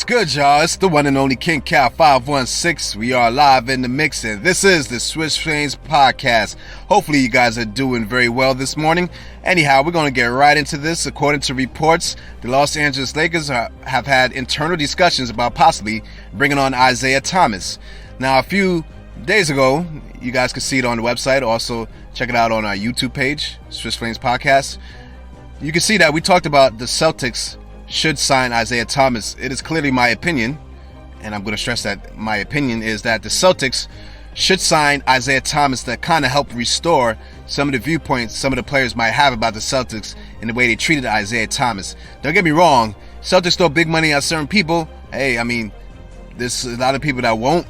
What's good, y'all? It's the one and only Kingcal516. We are live in the mix, and this is the Swiss Flames podcast. Hopefully, you guys are doing very well this morning. Anyhow, we're going to get right into this. According to reports, the Los Angeles Lakers have had internal discussions about possibly bringing on Isaiah Thomas. Now, a few days ago, you guys can see it on the website. Also, check it out on our YouTube page, Swiss Flames podcast. You can see that we talked about the Celtics should sign Isaiah Thomas. It is clearly my opinion, and I'm going to stress that my opinion is that the Celtics should sign Isaiah Thomas to kind of help restore some of the viewpoints some of the players might have about the Celtics and the way they treated Isaiah Thomas. Don't get me wrong, Celtics throw big money at certain people. Hey, I mean, there's a lot of people that won't,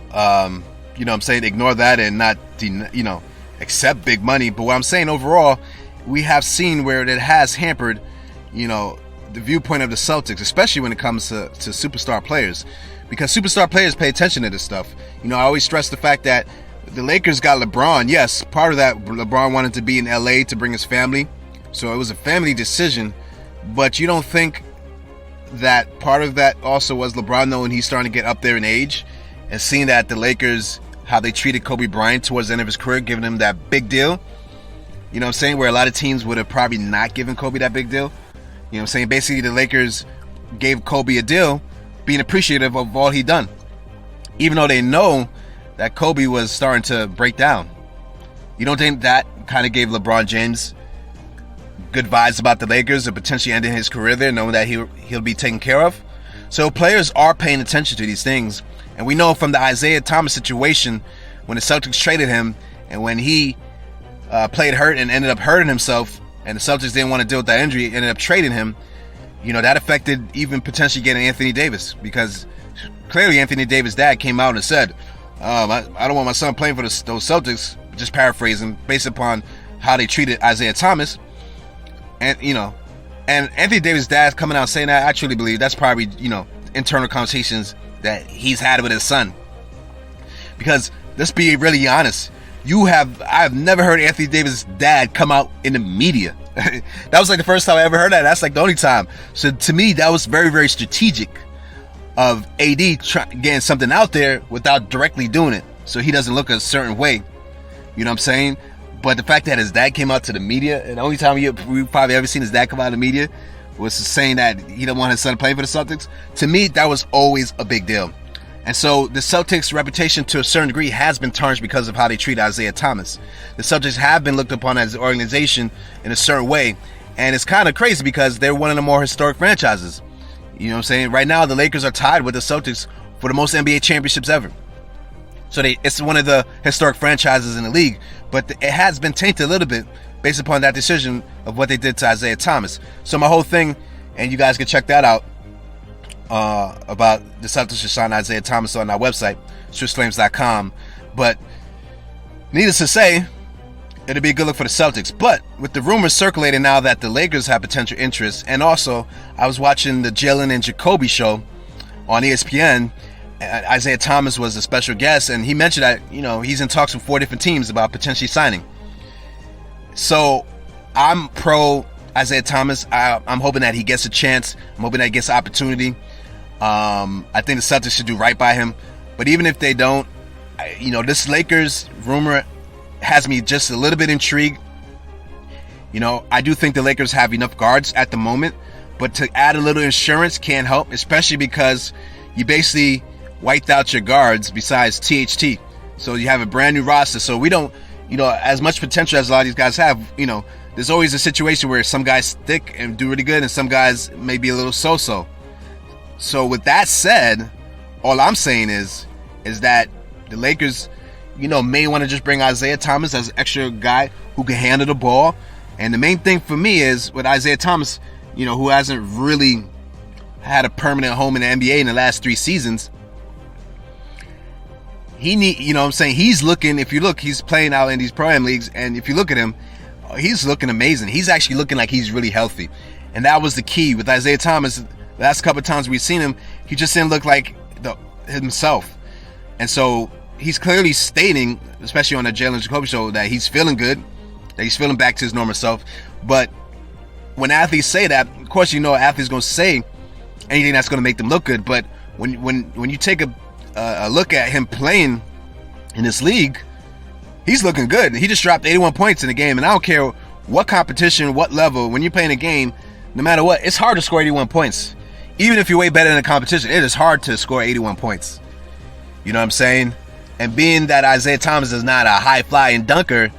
ignore that and not, accept big money. But what I'm saying overall, we have seen where it has hampered the viewpoint of the Celtics, especially when it comes to superstar players, because superstar players pay attention to this stuff. I always stress the fact that the Lakers got LeBron. Yes, part of that, LeBron wanted to be in LA to bring his family, so it was a family decision. But you don't think that part of that also was LeBron knowing he's starting to get up there in age and seeing that the Lakers, how they treated Kobe Bryant towards the end of his career, giving him that big deal? You know what I'm saying? Where a lot of teams would have probably not given Kobe that big deal. You know what I'm saying? Basically, the Lakers gave Kobe a deal, being appreciative of all he done, even though they know that Kobe was starting to break down. You don't think that kind of gave LeBron James good vibes about the Lakers or potentially ending his career there, knowing that he'll be taken care of? So players are paying attention to these things. And we know from the Isaiah Thomas situation, when the Celtics traded him and when he played hurt and ended up hurting himself, and the Celtics didn't want to deal with that injury, ended up trading him, that affected even potentially getting Anthony Davis, because clearly Anthony Davis' dad came out and said, I don't want my son playing for those Celtics, just paraphrasing, based upon how they treated Isaiah Thomas. And, and Anthony Davis' dad coming out saying that, I truly believe that's probably, internal conversations that he's had with his son. Because let's be really honest, I've never heard Anthony Davis' dad come out in the media. That was like the first time I ever heard that. That's like the only time. So to me, that was very, very strategic of AD getting something out there without directly doing it, so he doesn't look a certain way. You know what I'm saying? But the fact that his dad came out to the media, and the only time we've probably ever seen his dad come out in the media was saying that he didn't want his son playing for the Celtics. To me, that was always a big deal. And so the Celtics' reputation to a certain degree has been tarnished because of how they treat Isaiah Thomas. The Celtics have been looked upon as an organization in a certain way. And it's kind of crazy because they're one of the more historic franchises. You know what I'm saying? Right now, the Lakers are tied with the Celtics for the most NBA championships ever. So it's one of the historic franchises in the league. But it has been tainted a little bit based upon that decision of what they did to Isaiah Thomas. So my whole thing, and you guys can check that out, about the Celtics should sign Isaiah Thomas on our website, SwissFlames.com. But needless to say, it'll be a good look for the Celtics. But with the rumors circulating now that the Lakers have potential interest, and also I was watching the Jalen and Jacoby show on ESPN, and Isaiah Thomas was a special guest, and he mentioned that he's in talks with 4 different teams about potentially signing. So I'm pro Isaiah Thomas. I'm hoping that he gets a chance. I'm hoping that he gets an opportunity. I think the Celtics should do right by him. But even if they don't, this Lakers rumor has me just a little bit intrigued. I do think the Lakers have enough guards at the moment, but to add a little insurance can't help, especially because you basically wiped out your guards besides THT. So you have a brand new roster. So we don't, as much potential as a lot of these guys have, there's always a situation where some guys stick and do really good and some guys may be a little so-so. So with that said, all I'm saying is that the Lakers, may want to just bring Isaiah Thomas as an extra guy who can handle the ball. And the main thing for me is with Isaiah Thomas, who hasn't really had a permanent home in the NBA in the last 3 seasons. He's looking, if you look, he's playing out in these Pro-Am leagues, and if you look at him, he's looking amazing. He's actually looking like he's really healthy. And that was the key with Isaiah Thomas. The last couple of times we've seen him, he just didn't look like himself. And so he's clearly stating, especially on the Jalen Jacoby show, that he's feeling good, that he's feeling back to his normal self. But when athletes say that, of course, athletes going to say anything that's going to make them look good. But when you take a look at him playing in this league, he's looking good. He just dropped 81 points in the game, and I don't care what competition, what level, when you're playing a game, no matter what, it's hard to score 81 points. Even if you're way better in the competition, it is hard to score 81 points. You know what I'm saying? And being that Isaiah Thomas is not a high-flying dunker,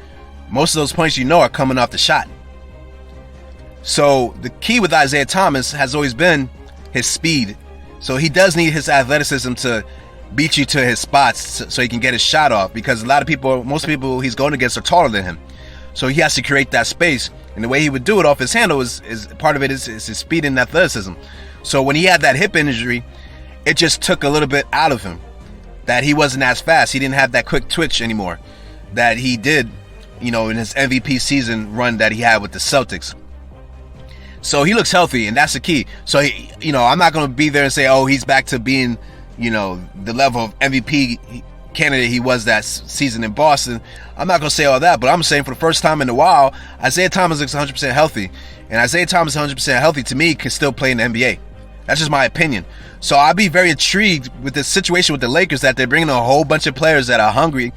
most of those points are coming off the shot. So the key with Isaiah Thomas has always been his speed. So he does need his athleticism to beat you to his spots so he can get his shot off, because most people he's going against are taller than him. So he has to create that space, and the way he would do it off his handle is part of it is his speed and athleticism. So when he had that hip injury, it just took a little bit out of him, that he wasn't as fast. He didn't have that quick twitch anymore that he did, in his MVP season run that he had with the Celtics. So he looks healthy, and that's the key. So I'm not going to be there and say, oh, he's back to being, the level of MVP candidate he was that season in Boston. I'm not going to say all that, but I'm saying for the first time in a while, Isaiah Thomas looks 100% healthy. And Isaiah Thomas 100% healthy, to me, can still play in the NBA. That's just my opinion. So I'll be very intrigued with the situation with the Lakers, that they're bringing a whole bunch of players that are hungry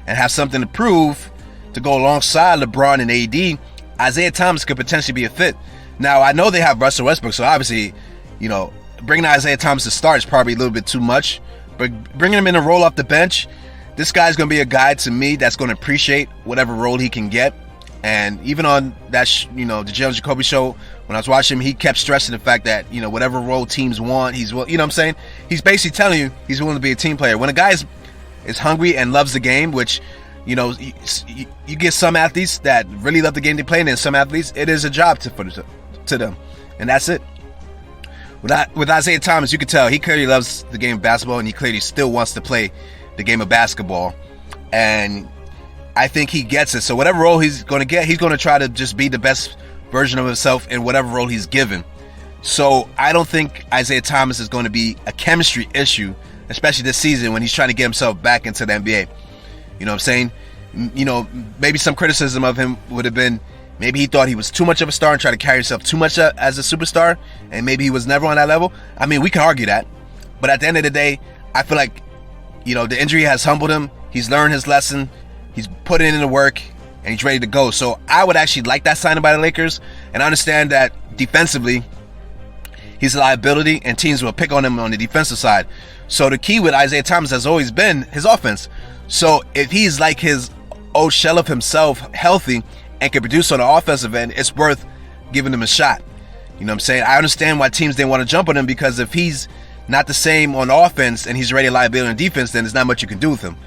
and have something to prove to go alongside LeBron and AD. Isaiah Thomas could potentially be a fit. Now, I know they have Russell Westbrook, so obviously, bringing Isaiah Thomas to start is probably a little bit too much. But bringing him in to roll off the bench, this guy's going to be a guy to me that's going to appreciate whatever role he can get. And even on that, the James Jacoby show, when I was watching him, he kept stressing the fact that, whatever role teams want, he's, what I'm saying? He's basically telling you he's willing to be a team player. When a guy is hungry and loves the game, which, you get some athletes that really love the game they play, and then some athletes, it is a job to them. And that's it. With Isaiah Thomas, you can tell he clearly loves the game of basketball, and he clearly still wants to play the game of basketball. And I think he gets it. So whatever role he's going to get, he's going to try to just be the best version of himself in whatever role he's given. So I don't think Isaiah Thomas is going to be a chemistry issue, especially this season when he's trying to get himself back into the NBA. You know what I'm saying? Maybe some criticism of him would have been, maybe he thought he was too much of a star and tried to carry himself too much as a superstar, and maybe he was never on that level. I mean, we can argue that. But at the end of the day, I feel like, the injury has humbled him. He's learned his lesson. He's put in the work, and he's ready to go. So I would actually like that signing by the Lakers, and I understand that defensively, he's a liability, and teams will pick on him on the defensive side. So the key with Isaiah Thomas has always been his offense. So if he's like his old shell of himself, healthy, and can produce on the offensive end, it's worth giving him a shot. You know what I'm saying? I understand why teams didn't want to jump on him, because if he's not the same on offense and he's already a liability on defense, then there's not much you can do with him.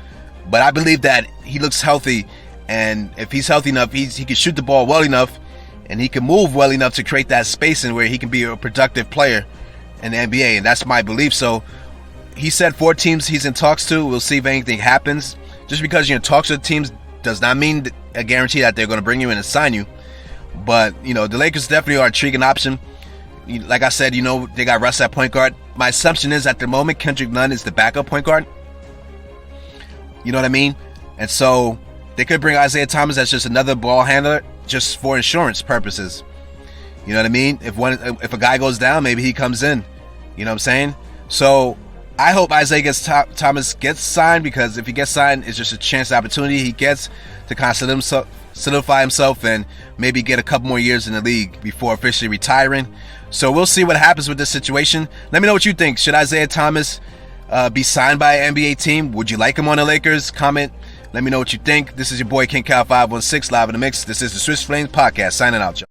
But I believe that he looks healthy, and if he's healthy enough, he can shoot the ball well enough, and he can move well enough to create that space in where he can be a productive player in the NBA, and that's my belief. So he said 4 teams he's in talks to. We'll see if anything happens. Just because you're in talks with teams does not mean a guarantee that they're going to bring you in and sign you. But, the Lakers definitely are an intriguing option. Like I said, they got Russ at point guard. My assumption is at the moment, Kendrick Nunn is the backup point guard. You know what I mean? And so they could bring Isaiah Thomas as just another ball handler just for insurance purposes. You know what I mean? If a guy goes down, maybe he comes in. You know what I'm saying? So I hope Isaiah Thomas gets signed, because if he gets signed, it's just a chance, opportunity he gets to kind of solidify himself and maybe get a couple more years in the league before officially retiring. So we'll see what happens with this situation. Let me know what you think. Should Isaiah Thomas be signed by an NBA team? Would you like him on the Lakers? Comment. Let me know what you think. This is your boy Kingcal516 live in the mix. This is the Swiss Flames podcast, signing out, y'all.